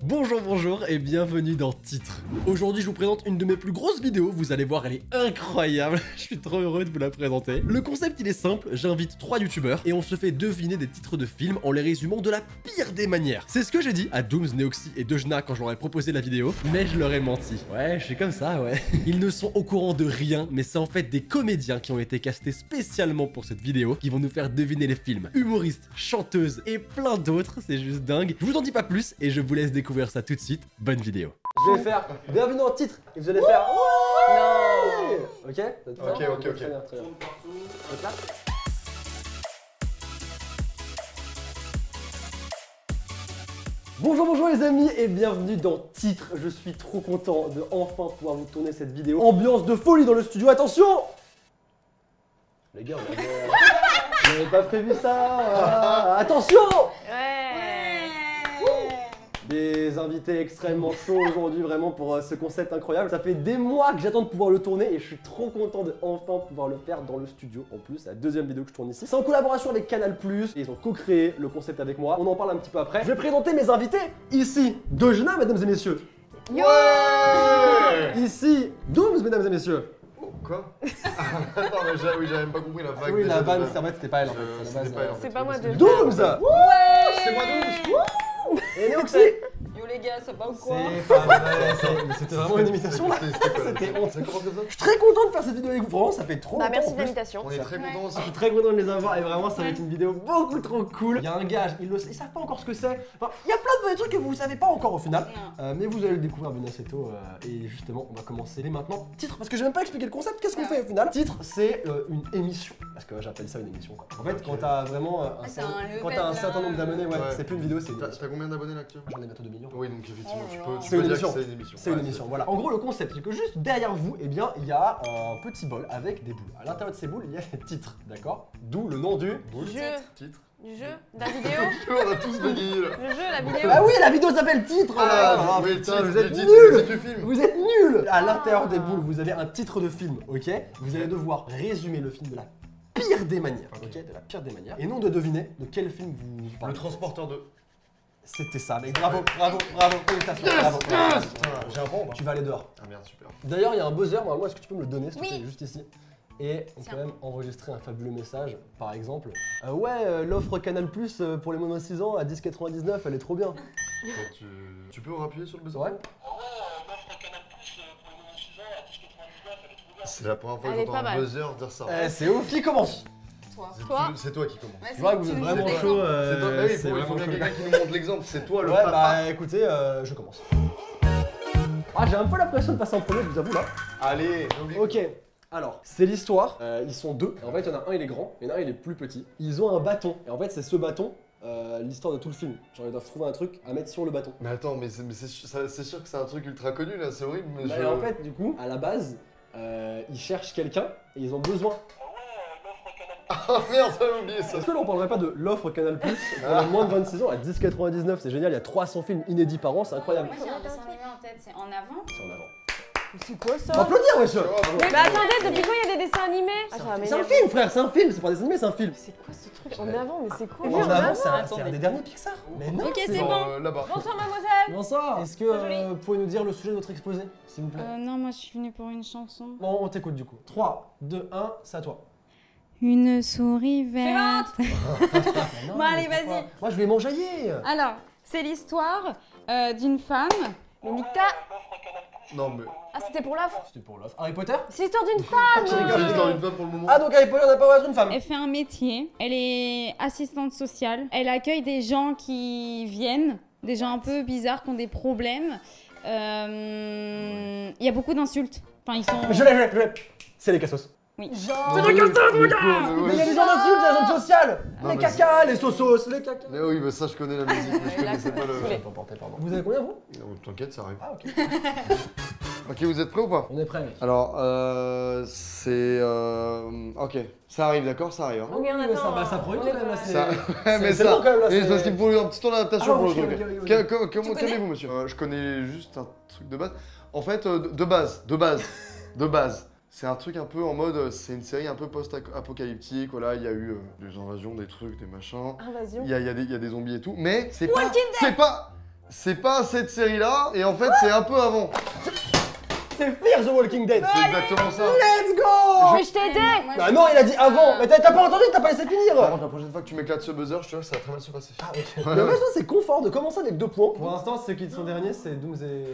Bonjour, bonjour et bienvenue dans Titre. Aujourd'hui je vous présente une de mes plus grosses vidéos, vous allez voir elle est incroyable, je suis trop heureux de vous la présenter. Le concept il est simple, j'invite 3 youtubeurs et on se fait deviner des titres de films en les résumant de la pire des manières. C'est ce que j'ai dit à Dooms, Neoxy et Dejna quand je leur ai proposé la vidéo, mais je leur ai menti. Ouais, je suis comme ça, ouais. Ils ne sont au courant de rien, mais c'est en fait des comédiens qui ont été castés spécialement pour cette vidéo, qui vont nous faire deviner les films. Humoristes, chanteuses et plein d'autres, c'est juste dingue. Je vous en dis pas plus et je vous laisse découvrir ça tout de suite, bonne vidéo. Je vais faire bienvenue dans le titre et vous allez faire non. Ok. Ok. Très bien. Bonjour les amis et bienvenue dans Titre. Je suis trop content de enfin pouvoir vous tourner cette vidéo. Ambiance de folie dans le studio, attention. Les gars, on n'avait pas prévu ça. Attention. Des invités extrêmement chauds aujourd'hui vraiment pour ce concept incroyable. Ça fait des mois que j'attends de pouvoir le tourner et je suis trop content de enfin pouvoir le faire dans le studio. En plus, c'est la deuxième vidéo que je tourne ici. C'est en collaboration avec Canal+, et ils ont co-créé le concept avec moi. On en parle un petit peu après. Je vais présenter mes invités. Ici, Dejna, mesdames et messieurs. Ouais. Ici, Dooms, mesdames et messieurs. Oh, quoi? Attends, mais j'avais même pas compris la vague. Oui, la vanne, c'est en fait, c'était pas elle en fait. C'est pas moi de Dooms. C'est moi Dooms. Et Neoxy. Yo les gars, ça va ou quoi? C'est pas vrai, c'était vraiment une imitation là. C'était honte. Ça commence comme ça? Je suis très content de faire cette vidéo avec vous, vraiment ça fait trop longtemps. Merci en de plus. l'invitation. On est très contents aussi. Je suis très content de les avoir et vraiment ça va être une vidéo beaucoup trop cool. Il y a un gage, ils savent pas encore ce que c'est. Enfin, il y a plein de trucs que vous savez pas encore au final. Mais vous allez le découvrir bien assez tôt. Et justement, on va commencer dès maintenant. Titre, parce que j'ai même pas expliqué le concept, qu'est-ce qu'on fait au final? Titre, c'est une émission. Parce que j'appelle ça une émission quoi. En fait, quand t'as vraiment un certain nombre d'abonnés, ouais, c'est plus une vidéo, c'est une émission. T'as combien d'abonnés là actuellement? J'en ai bientôt 2 millions. Oui, donc effectivement, tu C'est peux une dire émission. que c'est une émission. C'est une émission, voilà. En gros, le concept, c'est que juste derrière vous, eh bien, il y a un petit bol avec des boules. À l'intérieur de ces boules, il y a les titres, d'accord? D'où le nom du Titre. Du jeu, de la vidéo, On a tous bégayé là. le jeu, la vidéo. Ah oui, la vidéo s'appelle Titre. Ah, oui, putain, titre, vous êtes le titre, nuls. le titre du film. Vous êtes nuls. À l'intérieur des boules, vous avez un titre de film, ok? Vous allez devoir résumer le film de la pire des manières, ok? De la pire des manières. Et non de deviner de quel film vous parlez. Le transporteur de. C'était ça, mec. Bravo, félicitations. Bravo. J'ai un point ou pas? Tu vas aller dehors. Ah merde, super. D'ailleurs, il y a un buzzer, normalement, est-ce que tu peux me le donner, s'il te Oui. plaît, juste ici? Et on Tiens. peut même enregistrer un fabuleux message, par exemple. L'offre Canal Plus pour les moins de 6 ans à 10,99, elle est trop bien. Attends, tu peux appuyer sur le buzzer? Ouais. C'est la première fois Elle que est j'entends pas un mal. buzzer dire ça. C'est ouf, qui commence? Toi. C'est toi qui commence. Je vois que vous êtes vraiment chaud. C'est toi. Bah oui, c'est il faut vraiment bien cool. quelqu'un qui nous montre l'exemple. C'est toi le Ouais, papa. bah écoutez, je commence. Ah, j'ai un peu l'impression de passer en premier, je vous avoue là. Allez, n'oublie. Ok, alors, c'est l'histoire. Ils sont deux. Et en fait, il y en a un, il est grand, et il y en a un, il est plus petit. Ils ont un bâton. Et en fait, c'est ce bâton, l'histoire de tout le film. Genre, ils doivent trouver un truc à mettre sur le bâton. Mais attends, mais c'est sûr que c'est un truc ultra connu là, c'est horrible. Mais Bah, en fait, du coup, à la base, ils cherchent quelqu'un et ils ont besoin. Ah merde, j'avais oublié ça. Est-ce que là, on parlerait pas de l'offre Canal Plus pour les moins de 26 ans à 10,99? C'est génial, il y a 300 films inédits par an, c'est incroyable. Moi j'ai un dessin animé en tête, c'est En Avant. C'est en avant. C'est quoi Faut ça? applaudir, wesh! Mais bah attendez, depuis quand il y a des dessins animés? C'est un film, frère, c'est un film, c'est pas des animés, c'est un film. C'est quoi ce truc en avant? Mais c'est quoi? En avant, c'est un Attendez. des derniers Pixar. Mais non, Ok, c'est bon. Là-bas. Bonsoir mademoiselle. Bonsoir. Est-ce que vous pouvez nous dire le sujet de votre exposé, s'il vous plaît? Non, moi je suis venue pour une chanson. Bon, on t'écoute du coup. 3, 2, 1, c'est à toi. Une souris verte. Non, Bon, allez, mais pourquoi? vas-y. Moi, je vais m'enjailler. Alors, c'est l'histoire d'une femme. Mais Nika. Non mais. Ah, c'était pour l'offre. C'était pour l'offre. Harry Potter? C'est l'histoire d'une femme. Je rigole, j'ai dans une femme pour le moment. Ah, donc Harry Potter n'a pas besoin d'être une femme. Elle fait un métier. Elle est assistante sociale. Elle accueille des gens qui viennent, des gens un peu bizarres qui ont des problèmes. Il y a beaucoup d'insultes. Enfin, ils sont. Je l'ai. C'est les cassos. Oui. Genre. C'est des cassos, mon gars. Mais il y a des gens d'insultes, des gens sociales. Non, Les mais caca, les sosos, les caca. Mais oui, mais ça je connais la musique, mais je Ouais, là, connaissais pas le. saoulé. Pardon. Vous avez combien, vous? Non, T'inquiète, ça arrive. Ah, ok. Ok, vous êtes prêts ou pas? On est prêts, mec. Alors, c'est. Ok, ça arrive, d'accord? Ça arrive. Hein. Ok, on Oui, mais ça, attend. bah, ça prend une on quand est même, là, pas- c'est- Ça... Ouais, mais c'est ça, long, quand même, là, mais c'est- parce qu'il me faut un petit temps d'adaptation Ah, pour le ok, truc. ok. Comment calmez-vous, monsieur? Je connais juste un truc de base. En fait, de base. C'est un truc un peu en mode, c'est une série un peu post-apocalyptique, voilà, il y a eu des invasions, des trucs, des machins, Invasion. il y a des zombies et tout, mais c'est pas... Walking C'est pas... C'est pas cette série-là, et en fait, c'est un peu avant. C'est Fear the Walking Dead. C'est exactement ça. Let's go. Mais je t'ai aidé. Bah non, il a dit avant. Mais t'as pas entendu, t'as pas laissé finir. Par contre, la prochaine fois que tu m'éclates ce buzzer, je te jure que ça va très mal se passer. Ah, ok. Le reste, c'est confort de commencer avec 2 points. Pour l'instant, ceux qui sont derniers, c'est Dooms et.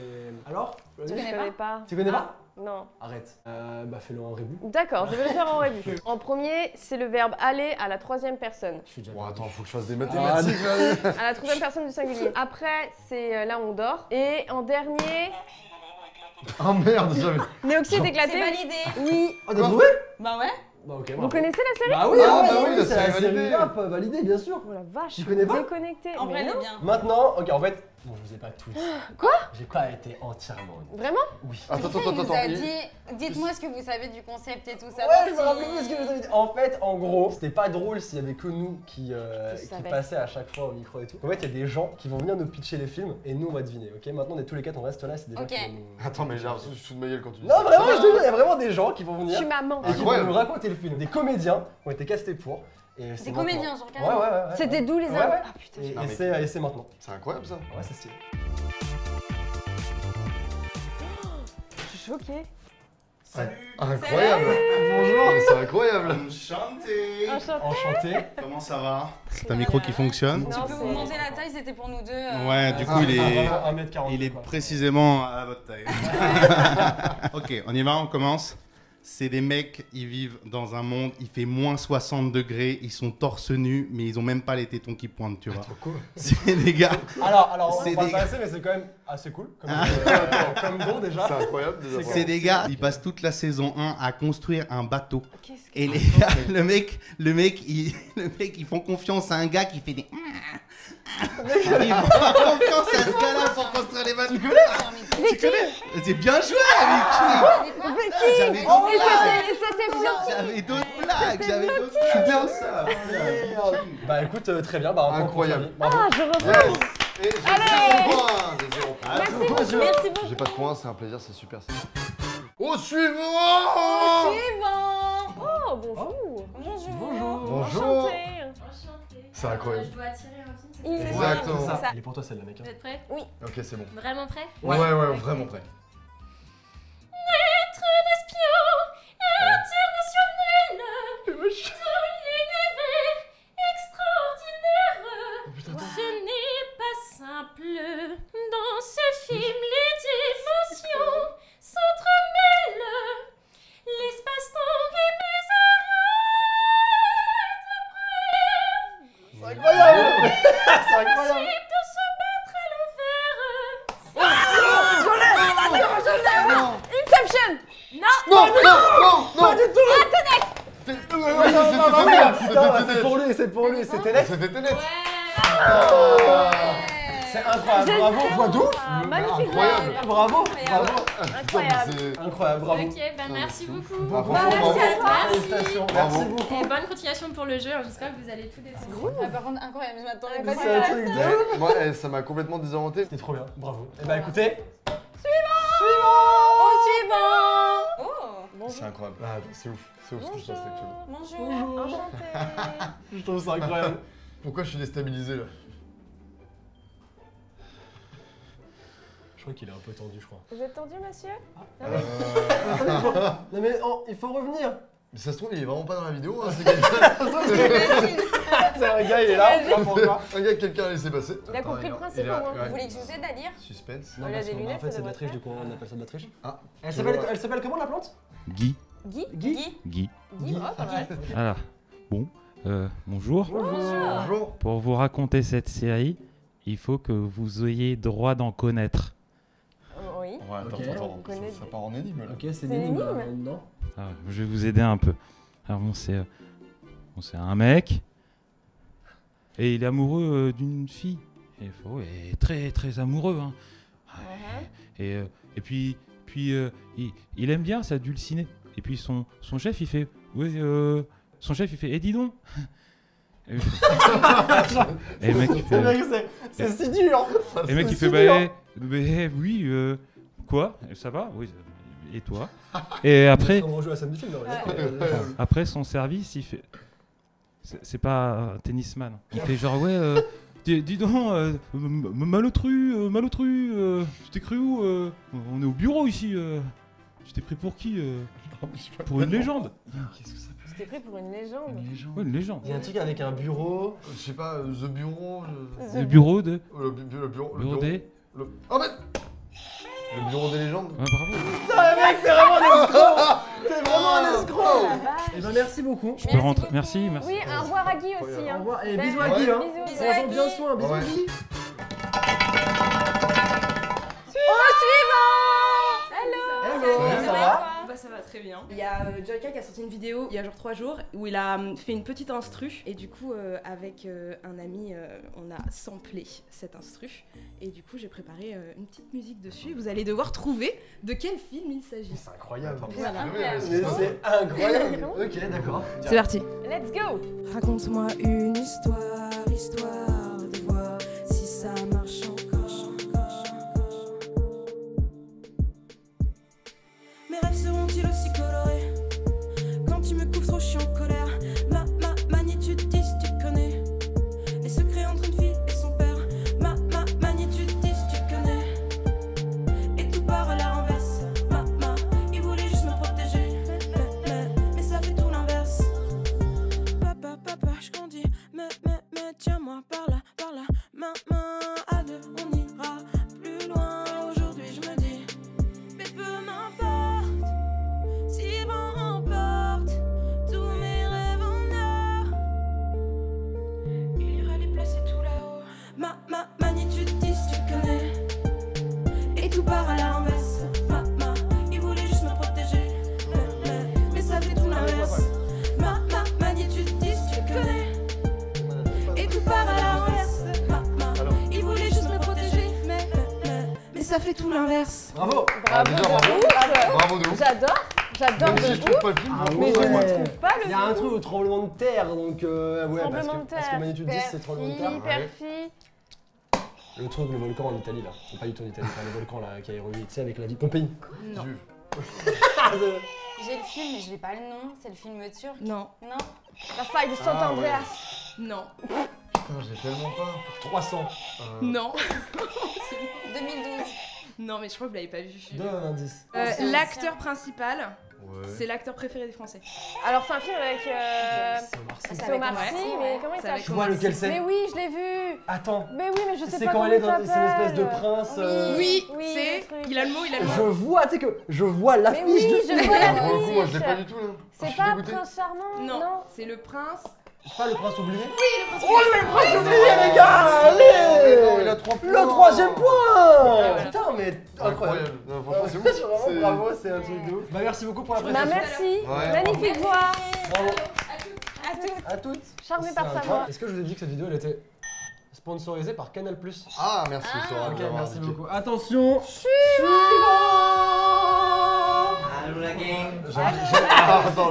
Alors Je connais pas. Tu connais pas? Non. Arrête. Bah fais-le en rébut. D'accord, je vais le faire en rébut. En premier, c'est le verbe aller à la 3e personne. Je suis déjà. Bon, attends, faut que je fasse des mathématiques là. À la 3e personne du singulier. Après, c'est là où on dort. Et en dernier, Ah merde, j'avais. Néoxyde C'est éclaté. validé. Oui. Ah, t'as trouvé? Bah ouais. Bah ok. Vous connaissez la série? Bah oui, Ah, ouais, bah ouais, oui, la c'est la série série validée. rap, validée, bien sûr. Oh la vache. Tu connais pas? Déconnecté. En vrai, Mais elle est non. bien. Maintenant, ok, en fait, bon, je vous ai pas tout dit. Quoi? J'ai pas été entièrement. Vraiment? Oui. Attends, Il nous a il- dit, dites-moi ce que vous savez du concept et tout ça. Ouais, je me rappelle plus ce que vous avez dit. En fait, en gros, c'était pas drôle s'il y avait que nous qui savait. passaient à chaque fois au micro et tout. En fait, il y a des gens qui vont venir nous pitcher les films et nous on va deviner, ok? Maintenant, on est tous les 4, on reste là, c'est des gens Ok. qui vont nous. Attends, mais j'ai l'impression que je suis de ma gueule quand tu dis Non, ça. vraiment, je te jure, il y a vraiment des gens qui vont venir Tu m'as menti. et qui vont Incroyable. nous raconter le film. Des comédiens qui ont été castés pour. Et c'est Des maintenant. comédiens, genre Ouais, carrément. ouais, ouais. C'était d'où les Ouais, infos? ouais. Ah putain. Et, Ah, et mais- c'est maintenant. C'est incroyable ça. Ouais, c'est stylé. Je suis choquée. Incroyable. Bonjour. C'est incroyable. Enchanté. Enchanté. Enchanté. Comment ça va? C'est un micro qui fonctionne? Non, Tu peux c'est- vous monter la taille, c'était pour nous deux. Ouais, du coup, il est, 1m40. il est précisément à votre taille. Ok, on y va, on commence. C'est des mecs, ils vivent dans un monde, il fait moins 60 degrés, ils sont torse nu, mais ils ont même pas les tétons qui pointent, tu vois. C'est des gars. Alors, C'est on va des- pas passer, mais c'est quand même assez cool. Comme don déjà. C'est incroyable déjà. C'est des gars, ils passent toute la saison 1 à construire un bateau. Qu'est-ce que- Et les gars, le mec, ils font confiance à un gars qui fait des. Ils font confiance à ce gars-là pour construire les bateaux. Tu connais? C'est bien joué, Vicky. Mais qui? J'avais Et d'autres blagues. c'était bien. J'avais d'autres blagues. J'avais d'autres blagues. bien ça. Bah écoute, très bien, bah un point Incroyable. pour Fanny. Ah, je reprends. Yes. Et j'ai 0 points. J'ai 0 points. Merci beaucoup. Merci beaucoup. J'ai pas de points, c'est un plaisir, c'est super. Au suivant. Suivant. Oh, bonjour. Bonjour. Bonjour. Enchanté. C'est incroyable. Je dois tirer un film, c'est Il ça est Exactement. C'est ça. Ça. Il est pour toi celle-là, mec. Vous êtes prêts? Ok, c'est bon. Vraiment prêts? Ouais, vraiment prêt. Être un espion international dans l'univers extraordinaire. Ce n'est pas simple. Dans ce film, les dimensions s'entremêlent. L'espace-temps et mes C'est incroyable. C'est incroyable. possible de se battre à l'envers. Inception. Non, Pas du tout. C'était Putain, c'est pour lui, c'est pour lui. C'était net. C'était Tenet. C'est incroyable. Bravo. Voix d'où? Magnifique. Incroyable. Bravo. Bravo. Incroyable. Incroyable, bravo. Ok, bah merci beaucoup. Bravo, Merci bravo. à toi. Félicitations. Bravo. Merci beaucoup. Et bonne continuation pour le jeu, j'espère que vous allez tout découvrir. Ah, par contre, incroyable, je m'attendais pas C'est un à truc ça. de ouf. Moi, ça m'a complètement désorienté. C'était trop bien. Bravo. Et bah écoutez. Au suivant. Oh. C'est incroyable. Ah, c'est ouf. C'est ouf ce qui se passe actuellement. Bonjour. Enchanté. Je trouve ça incroyable. Pourquoi je suis déstabilisé là? Je crois qu'il est un peu tendu, je crois. Vous êtes tendu, monsieur? Non mais il faut revenir. Mais ça se trouve, il est vraiment pas dans la vidéo. Hein, c'est quelqu'un. C'est un gars, il est là. on sait pas pourquoi. Un gars, quelqu'un a laissé passer. Il a compris le principe, au moins. Vous voulez que je vous aide à lire? Suspense. Non, Il a parce des qu'en lunettes, fait, ça c'est de la devrait triche, faire. du coup, on appelle ça de la triche. Ah, Elle s'appelle comment la plante? Guy. Guy? Guy. Guy. Guy? Oh, pas mal. Voilà. Bon, bonjour. Bonjour. Pour vous raconter cette série, il faut que vous ayez droit d'en connaître. Oui. Ouais, attends, Ok. attends, On connaît. ça part en énigme là. Ok, c'est C'est l'énigme. l'énigme. Non. Ah, je vais vous aider un peu. Alors bon, c'est un mec et il est amoureux d'une fille. Et il est très très amoureux. Hein. Et puis il aime bien ça dulciné. Et puis son chef il fait eh dis donc. Et le mec il C'est vrai fait que c'est si dur. et le mec il c'est fait dur. oui quoi ça va oui et toi et après On rejoue à la scène du film. après son service il fait c'est pas un tennisman il fait genre Dis donc, Malotru, tu t'es cru où On est au bureau ici. Tu t'es pris pour qui Pour une légende. Qu'est-ce que ça peut Tu t'es pris pour une légende. Ouais, une légende. Il y a un truc avec un bureau. Je sais pas, The Bureau. Le bureau de. Le bureau. Bureau des. Oh mais. Le bureau des légendes. Ouais, bravo. Putain, mec, t'es vraiment un escroc. T'es vraiment un escroc. Et ben merci beaucoup. Je peux rentrer. Merci, merci. Oui, au revoir à Guy aussi. Au Hein. revoir et Ben, bisous à Guy. Hein. Bisous. Prends bien soin. Bisous Ouais. Guy. Au suivant. Hello. Hello. Ça va? Bah ça va très bien. Il y a Joyka qui a sorti une vidéo il y a genre 3 jours où il a fait une petite instru et du coup avec un ami on a samplé cette instru et du coup j'ai préparé une petite musique dessus. Vous allez devoir trouver de quel film il s'agit. C'est incroyable. Voilà. Mais c'est incroyable. Ok, d'accord. C'est parti. Let's go. Raconte-moi une histoire, histoire de voir si ça marche encore. Mes rêves seront-ils aussi colorés? Quand tu me couvres trop, je suis en colère. Ma magnitude 10, tu connais. Les secrets entre une fille et son père. Ma magnitude 10, tu connais. Et tout part à la renverse. Il voulait juste me protéger. Mais ça fait tout l'inverse. Papa, je grandis. Mais tiens-moi par là. Main à deux, on ira plus loin. Aujourd'hui, je me dis. Mais peu m'importe. Si vent emporte tous mes rêves en or, il ira les placer tout là-haut. Ma magnitude 10, tu connais. Et tout part à la renverse. Il voulait juste me protéger. Mais ça fait tout l'inverse. Ma magnitude 10, tu connais. Et tout part à la renverse. Il voulait juste me protéger. Mais ça fait tout l'inverse. Bravo. Ah, déjà, bravo de ouf. J'adore Même si de je trouve ouf. pas le film, Mais franchement, ouais. ça va. Pas le Il y a un truc au tremblement de terre, donc ouais, tremblement de parce que terre. magnitude 10 c'est tremblement de terre. Perfie. Le truc, le volcan en Italie là, c'est pas du tout en Italie, c'est le volcan là qui a érupté, tu sais, avec la vie Pompéi. Non. Dieu. J'ai le film, mais je n'ai pas le nom. C'est le film turc. Non. Non. La faille de Ah, Saint-Andreas. Non. Putain, j'ai tellement pas. 300. Non. 2012. Non, mais je crois que vous l'avez pas vu. Donne un indice. L'acteur principal, Ouais. c'est l'acteur préféré des Français. Alors c'est un film avec C'est Omar Sy. c'est Omar Sy, Ouais. mais comment il C'est avec s'appelle? Je vois lequel Mais c'est. oui, je l'ai vu. Attends, Mais oui, mais je sais c'est pas quand comment elle est il dans c'est une espèce de s'appelle. prince. Oui, oui, c'est. le truc. Il a le mot, il a le Je mot. vois, tu sais que je vois Mais l'affiche oui, du je film. vois Ah, pour le coup, moi, je l'ai l'affiche. pas du tout là. Ah, je C'est suis pas dégoûté. Prince Charmant? Non, c'est le prince. C'est pas le prince oublié. Oh, Le prince oublié les gars, allez. Non, il a 3 points. Le 3ème point. voilà. Putain mais incroyable. Non, franchement, c'est ouf. Vraiment C'est- bravo, c'est un truc de ouf. Bah merci beaucoup pour la Bah présentation. merci, Ouais. magnifique voix. Bravo À toutes. à toutes. Charmée C'est par sa incroyable. voix. Est-ce que je vous ai dit que cette vidéo elle était sponsorisée par Canal+. Ah, merci, Sora. Ok, de m'avoir merci indiqué. beaucoup. Attention. Allô la gang. Ah, attends,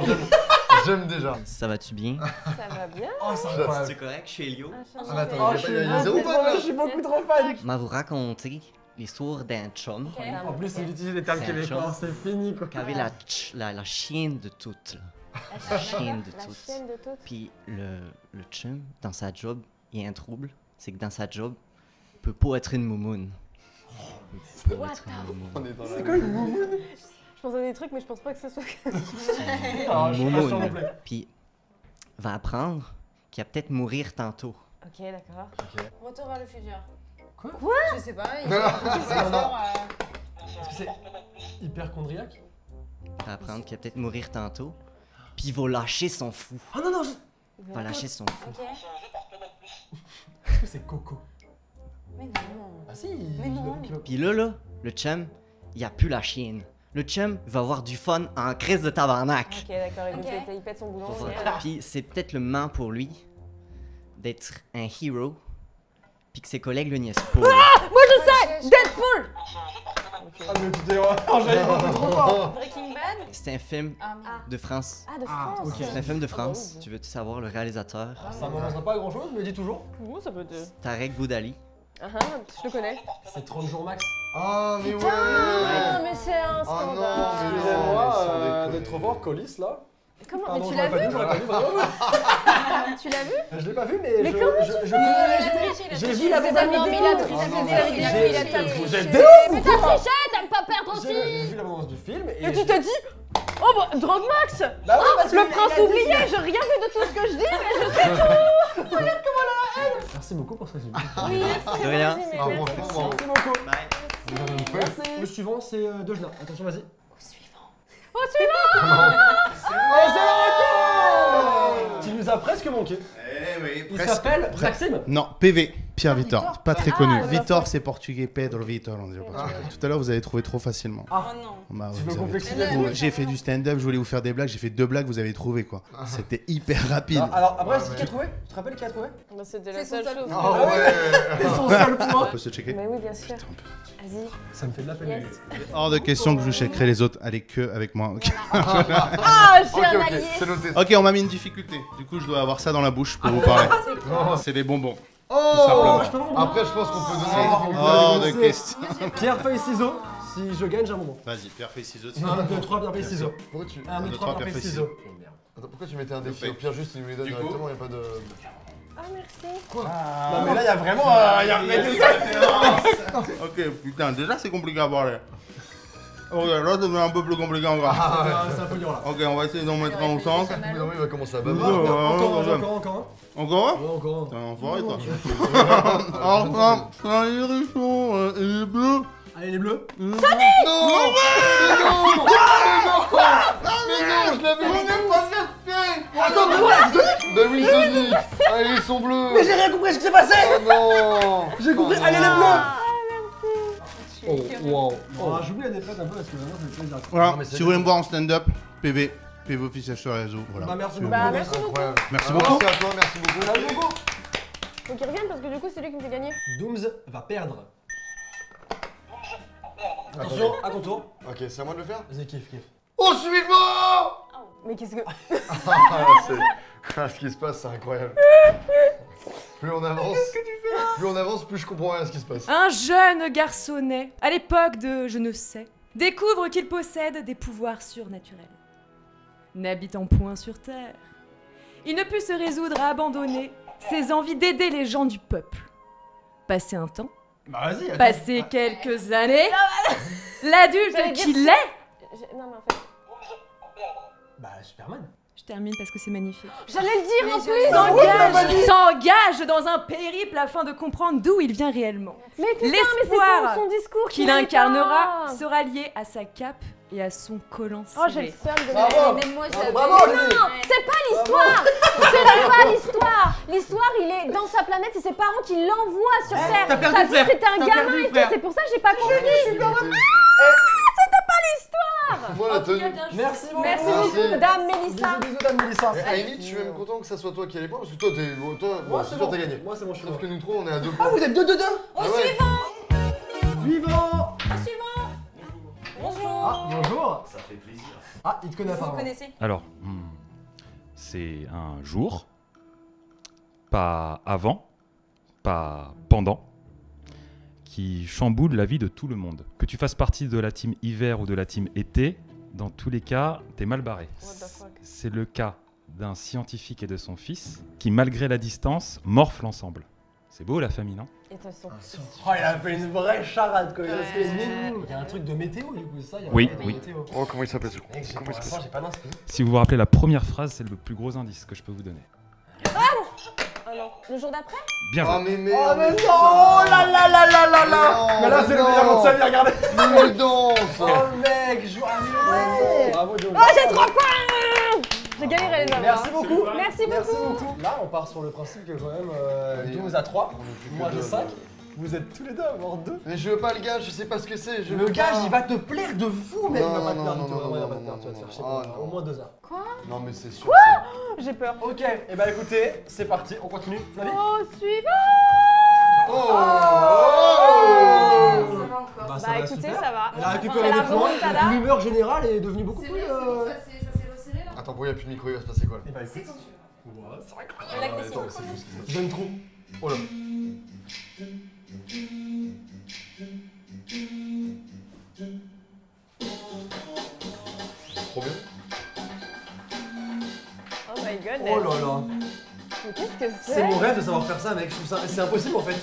j'aime déjà. Ça va-tu bien? Ça va bien. Oh, c'est incroyable. C'est correct, je suis Elio. Ah, mais attends, Oh, il je y a suis pas zéro beaucoup fan là. trop- je suis beaucoup trop fan. Je vais vous raconter l'histoire d'un chum En plus, il utilise des termes C'est un québécois, chum. c'est fini quoi. qui avait la chienne de toute. La chienne de La toute. chienne de toutes. Puis le chum, dans sa job, il y a un trouble. C'est que dans sa job, il peut pas être une moumoune. Il peut pas What être une moumoune. On est dans la. C'est quoi une moumoune? Je pense à des trucs, mais je pense pas que ce soit. Ah, je suis pas sûr non Moumoune. plus. Puis va apprendre qu'il va peut-être mourir tantôt. Ok, d'accord. Retour vers le futur. Quoi? Je sais pas. Il Est-ce que c'est hyperchondriaque? Il va apprendre qu'il va peut-être mourir tantôt. Puis il va lâcher son fou. Oh non, non, Il va lâcher son fou. Ok. est-ce que c'est Coco? Mais non. Ah si. Mais non. Puis là, le chum, il a plus la chienne. Le chum va avoir du fun en crise de tabarnak. Ok, d'accord, Ok. il pète son boulon. Puis c'est peut-être le moment pour lui d'être un héros. Puis que ses collègues le niaisent pas. Deadpool. Ah mais putain, oh, j'allais beaucoup trop fort. Breaking Bad. C'est un film Ah, de France. Ah, de Ah, France. ok. C'est un film de France. Tu veux-tu savoir le réalisateur? Ça m'avance pas à grand chose, mais dis toujours. Bon, ça peut être. Tarek Boudali. Ah, je le connais. C'est 30 jours max. Ah, mais ouais. Ah, mais c'est un Oh non, scandale. mais Excusez-moi ils sont des d'être trop fort, Colis là. Comment? Pardon, Mais tu j'aurais l'as pas vu? dû, j'aurais pas dû, vraiment. Tu l'as vu? Je l'ai pas vu, mais Mais je comment connais. J'ai vu la bande-annonce. Non, mais il a triché. Vous êtes des ouf. Mais t'as triché, t'aimes pas perdre J'ai aussi. vu la bande-annonce du film et. Et tu t'es dit, oh bah, Drog Max. Bah oui, parce que Le il prince a dit- oublié, j'ai rien vu de tout ce que je dis, mais je sais tout. Regarde comment elle a la haine. Merci beaucoup pour ce résumé. Oui, merci. De rien. vas-y, mais- Ah, franchement, bravo. Merci beaucoup. Bye. Merci. Le suivant, c'est Dojna. Attention, vas-y. Au suivant. Oh, c'est le retour. Tu nous as presque manqué. Eh oui, Il s'appelle Maxime. Non, PV, Pierre Vitor, pas très connu. Ah, Vitor, c'est portugais, Pedro Vitor, on dit au Portugal. Tout à l'heure, vous avez trouvé trop facilement. Ah. Oh non. Bah, Tu vous veux avez complexifier trouvé. le truc J'ai fait du stand-up, je voulais vous faire des blagues, j'ai fait 2 blagues, vous avez trouvé quoi. C'était hyper rapide. Alors, après, c'est qui a trouvé? Tu te rappelles qui a trouvé? Bah, c'était la C'est seule son seul chose. point. Ah ouais. C'est son seul On point. peut se checker. Mais oui, bien sûr. Vas-y. Ça me fait de la peine. Yes. Hors de question que je checkerai les autres, allez que avec moi. Ok, Ah, j'ai Ok, un ok, allié. c'est noté. Ok, on m'a mis une difficulté. Du coup, je dois avoir ça dans la bouche pour vous parler. C'est des bonbons. Oh, simplement. Je peux pas Après, je pense qu'on peut donner Oh, des Hors de c'est- question. Pierre, feuille, ciseaux. Si je gagne, j'ai un moment. Vas-y, Pierre fait ciseaux. 1, 2, 3, Pierre, feuille, ciseaux. Pourquoi tu... 1, 2, 3, Pierre, feuille, ciseaux. Attends, pourquoi tu mettais un défi? fait. Au pire, juste, il nous les donne Du coup. directement, y'a pas de... Ah, merci. Non, mais là, il y a vraiment. Il y a un mec Ok, putain, déjà c'est compliqué à parler. Ok, là ça devient un peu plus compliqué encore. C'est un peu dur là. Ok, on va essayer d'en mettre un au centre. Au bout d'un moment, il va commencer à Ouais, baver. ouais, Encore ouais. un. Encore un Ouais, encore un. T'es un enfoiré toi. Alors ça, il est richon, il est bleu. Allez, les bleus. Non! Mais non! Mais non, je l'avais On n'est pas certain. Attends, mais voilà! Bah oui, Sonic! Allez, ils sont bleus! Mais j'ai rien compris ce qui s'est passé. Oh non! J'ai compris. Oh Allez, les non. bleus. Oh, wow! Oh, j'oublie la défaite un peu parce que vraiment, c'est plaisir. Voilà, Non, mais c'est si vous voulez me voir en stand-up, PV officiel sur les réseaux. Voilà. Bah, merci Suivez-moi. beaucoup. Bah, merci beaucoup. Incroyable. Merci Alors, beaucoup. Merci à toi, merci beaucoup. Merci beaucoup. Faut qu'il revienne parce que du coup, c'est lui qui me fait gagner. Dooms va perdre. Attention, à ton tour. Ok, c'est à moi de le faire? Vas-y, kiffe. Au suivant! Mais qu'est-ce que. Ce qui se passe, c'est incroyable. Plus on avance, plus je comprends rien à ce qui se passe. Un jeune garçonnet, à l'époque de je ne sais, découvre qu'il possède des pouvoirs surnaturels. N'habitant point sur Terre, il ne put se résoudre à abandonner ses envies d'aider les gens du peuple. Passé un temps, Bah, vas-y. attends. passé quelques années, l'adulte J'allais dire qu'il ça. est... Non, mais en fait. Bah, Superman. Je termine parce que c'est magnifique. J'allais le dire en plus. S'engage dans un périple afin de comprendre d'où il vient réellement. Mais putain, mais c'est L'espoir son discours qu'il n'aille incarnera pas. sera lié à sa cape et à son collant Oh, j'ai le ciré. seum de Bravo. Même moi, Bravo, Olivier. Non, c'est pas l'histoire. C'est même pas l'histoire. L'histoire, il est dans sa planète, c'est ses parents qui l'envoient sur Terre. t'as perdu T'as le vu, frère. c'était un T'as gamin perdu le et tout. frère. C'est pour ça que j'ai pas compris. Moi, la tenue. Merci beaucoup. Merci Merci. beaucoup, Dame Mélissa. Bisous, bisous, Dame Mélissa. Mais à la limite, je suis même content que ça soit toi qui ai les points parce que toi, Moi, c'est c'est sûr, bon. t'as gagné. Moi, c'est bon, je suis Sauf bon. que nous trois, on est à 2 Ah, points. vous êtes 2-2-2. Ah ouais. Suivant. Bonjour. Ah, bonjour. Ça fait plaisir. Ah, il te connaît Vous apparemment. connaissez? Alors, c'est un jour, pas avant, pas pendant, qui chamboule la vie de tout le monde. Que tu fasses partie de la team hiver ou de la team été, dans tous les cas, t'es mal barré. What the fuck. C'est le cas d'un scientifique et de son fils qui, malgré la distance, morflent ensemble. C'est beau la famille, non? Et toi, son fils. Oh, il a fait une vraie charade quoi. Il a fait une- Il y a un truc de météo du coup, c'est ça. Il y a un Oui, truc de oui. météo. Oh, comment il s'appelle ce Mec, j'ai Comment pour il l'instant, s'appelle j'ai pas d'inspi. Si vous vous rappelez la première phrase, c'est le plus gros indice que je peux vous donner. Alors, le jour d'après? Bien Oh, joué. mais merde! Oh, mais non. Oh là là là là là là. Mais là, c'est le meilleur moment de sa vie, regardez. Mais il danse! Oh mec, je vois. Ouais. Bravo, Joe. Oh, j'ai 3 points. J'ai galéré les gens. Merci beaucoup. Merci Merci beaucoup. beaucoup. Là, on part sur le principe que quand même 12 à 3. Moi, j'ai 5. Vous êtes tous les deux à avoir 2. Mais je veux pas le gage, je sais pas ce que c'est. Je Le veux gage, pas. il va te plaire de fou, mec. Il va Non, pas te non, plaire non, du tout. non, Vraiment, il va non, pas te plaire. non, Tu vas te faire chier non, pendant au moins 2 heures. Non, mais c'est sûr. J'ai peur. Ok, et bah écoutez, c'est parti, on continue. Flavie. Oh, suivant. Oh! Bah, Bah écoutez, ça va. Elle a récupéré C'est des la points. remontada. L'humeur générale est devenue beaucoup plus. Attends, pourquoi il n'y a plus de micro, il va se passer quoi là? Et bah écoute. Ouais, c'est vrai. Attends, mais c'est fou ce qui se passe. Je donne trop. Oh là. Trop bien. Oh my god. Oh là là. Mais qu'est-ce que C'est mon rêve de savoir faire ça, mec. Je trouve ça. C'est impossible en fait.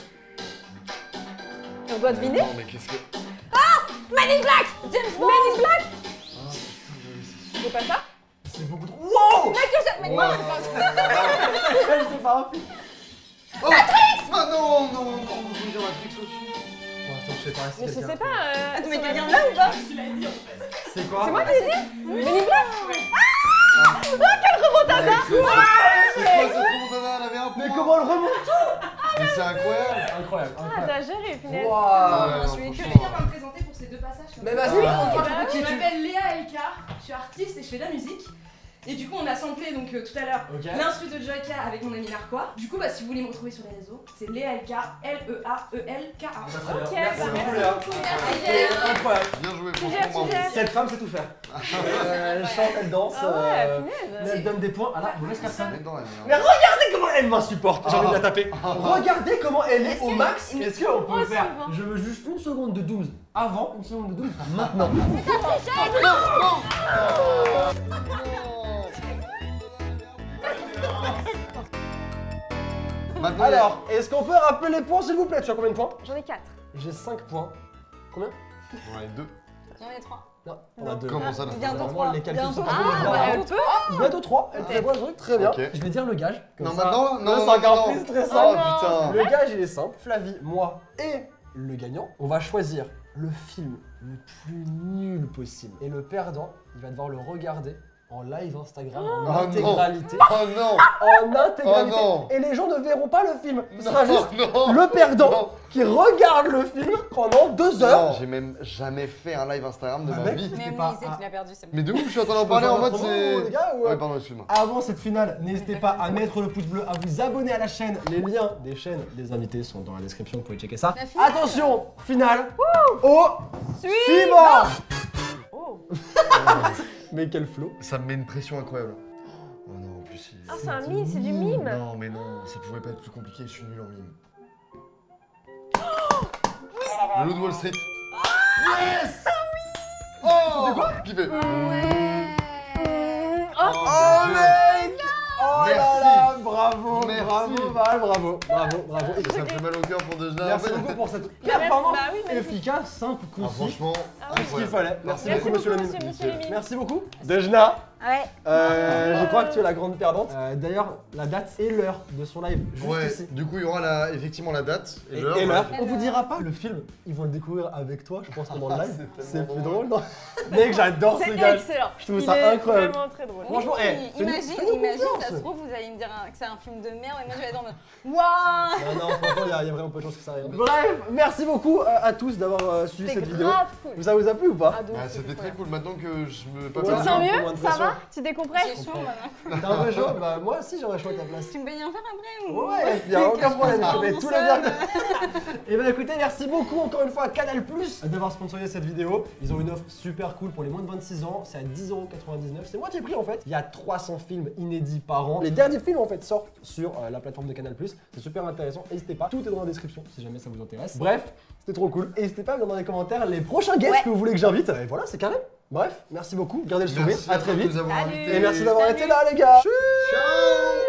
On doit deviner. Non, mais qu'est-ce que. Men in Black. James Bond. Men in Black. C'est pas ça? C'est beaucoup trop. Wow! Michael Jackson. Men in Black, c'est pas ça. Je sais pas. Oh ah non, non, non, je veux dire Matrix aussi. Bon, attends, je sais pas. Mais je sais pas. Mais quelqu'un là ou pas? C'est quoi? C'est moi qui l'ai dit? Men in Black. Ah! Oh, quel remontada! C'est quoi cette remontada? Elle avait un point. Mais comment elle remonte? Mais c'est incroyable. Incroyable. Ah, t'as géré, punaise. Waouh! Je vais que finir par me présenter pour ces deux passages. Mais vas-y, Oui, raconte-moi bah, qui je tu- m'appelle Léa Elka, je suis artiste et je fais de la musique. Et du coup, on a samplé donc tout à l'heure Ok. l'instru de Joyka avec mon ami Narquois. Du coup, bah, si vous voulez me retrouver sur les réseaux, c'est Léa Elka, L-E-A-E-L-K-A. Très Ok, bien. Merci bah, beaucoup, merci Léa. beaucoup. C'est incroyable. Bien joué, Tu gères, franchement, tu bravo. gères. Cette femme sait tout faire. Elle chante, elle danse. Ah ouais, mais punaise. elle donne des points à la mauvaise personne. Mais dans la merde. Mais regardez comment elle m'insupporte. J'ai envie de la taper. Regardez comment elle est au max. Est-ce qu'on peut faire? Je veux juste une seconde de 12 avant, une seconde de 12 maintenant. Maintenant, Alors, est-ce qu'on peut rappeler les points s'il vous plaît? Tu as combien de points? J'en ai 4. J'ai 5 points. Combien? on a les deux. J'en ai 3. Non, on a 2. Comment ça, là? Bientôt Vraiment, 3. les calculs sont Bientôt. pas bons, Ah, mais bah, bien. elle peut. Bientôt 3, elle prévoit le truc, très bien. Ok. Je vais dire le gage. comme Non, ça. maintenant, non, c'est non, encore non. plus stressant. Oh putain. Le gage, il est simple. Flavie, moi et le gagnant, on va choisir le film le plus nul possible. Et le perdant, il va devoir le regarder en live Instagram en Oh non. intégralité. Oh non. En intégralité. Oh non. Et les gens ne verront pas le film. Ce sera Non, juste non. le perdant Non. qui regarde le film pendant 2 heures. Non, j'ai même jamais fait un live Instagram de Ah, ma mec. vie. Même C'était pas Lise, tu l'as perdu, c'est bon. Mais de ouf, je suis en train d'en Je peux parler faire en mode notre c'est. promo, les gars, ou- Ouais, pardon, excuse-moi. Avant cette finale, n'hésitez pas à mettre le pouce bleu, à vous abonner à la chaîne. Les liens des chaînes des invités sont dans la description, vous pouvez checker ça. La finale. Attention, finale au suivant. Oh. Mais quel flow. Ça me met une pression incroyable. Oh non, en plus. Ah, c'est un mime, c'est du mime. Non, mais non, ça pouvait pas être plus compliqué, je suis nul en mime. Le Loup de Wall Street. Yes. Oh, c'était quoi? Qui fait? Oh mec. Oh là Merci. là, bravo, Merci. bravo, Val, bravo, bravo. Et Ça me fait mal au cœur pour Dejna. merci beaucoup pour cette performance Bah oui, mais- efficace, simple, Ah, concis. franchement, Tout ce qu'il incroyable. fallait. Merci Merci beaucoup, monsieur beaucoup, Lemine. monsieur Lemine. Merci beaucoup. Dejna. Ouais. Je crois que tu es la grande perdante. D'ailleurs, la date et l'heure de son live, juste Ouais, ici. du coup, il y aura effectivement la date et Et l'heure. l'heure. ouais. On vous dira pas le film, ils vont le découvrir avec toi, je pense, pendant le live. C'est C'est tellement plus drôle, non? Mec, j'adore ce C'est gars. excellent. Je trouve Il ça est incroyable. vraiment très drôle. Franchement, c'est Imagine, fais-nous imagine, confiance. ça se trouve, vous allez me dire que c'est un film de merde et moi je vais être en mode waouh. Non, franchement, il y a vraiment peu de chances que ça arrive. Bref, merci beaucoup à tous d'avoir suivi cette C'était vidéo. grave cool. Ça vous a plu ou pas? Ah, de ouf, Ah, c'était très cool. Maintenant que je me Ouais. pas Tu te Ouais. sens Un peu mieux? moins de Ça pression. va? Tu décompresses? J'ai chaud maintenant. T'as un peu chaud? Bah, moi aussi, j'aurais chaud à ta place. Tu me payes un verre après ou... Ouais, y'a aucun problème, je mets Mon tout le seum. bien. Et bah écoutez, merci beaucoup encore une fois à Canal+ d'avoir sponsorisé cette vidéo. Ils ont une offre super cool pour les moins de 26 ans, c'est à 10,99 €. C'est moitié prix en fait. Il y a 300 films inédits par an. Les derniers films en fait sortent sur la plateforme de Canal+. C'est super intéressant, n'hésitez pas, tout est dans la description si jamais ça vous intéresse. Bref, c'était trop cool. N'hésitez pas à me dire dans les commentaires les prochains guests que vous voulez que j'invite. Et voilà, c'est carré. Bref, merci beaucoup, gardez le sourire, Merci à très vous de vite. nous avoir Salut. invités. Et merci d'avoir été là les gars. Ciao.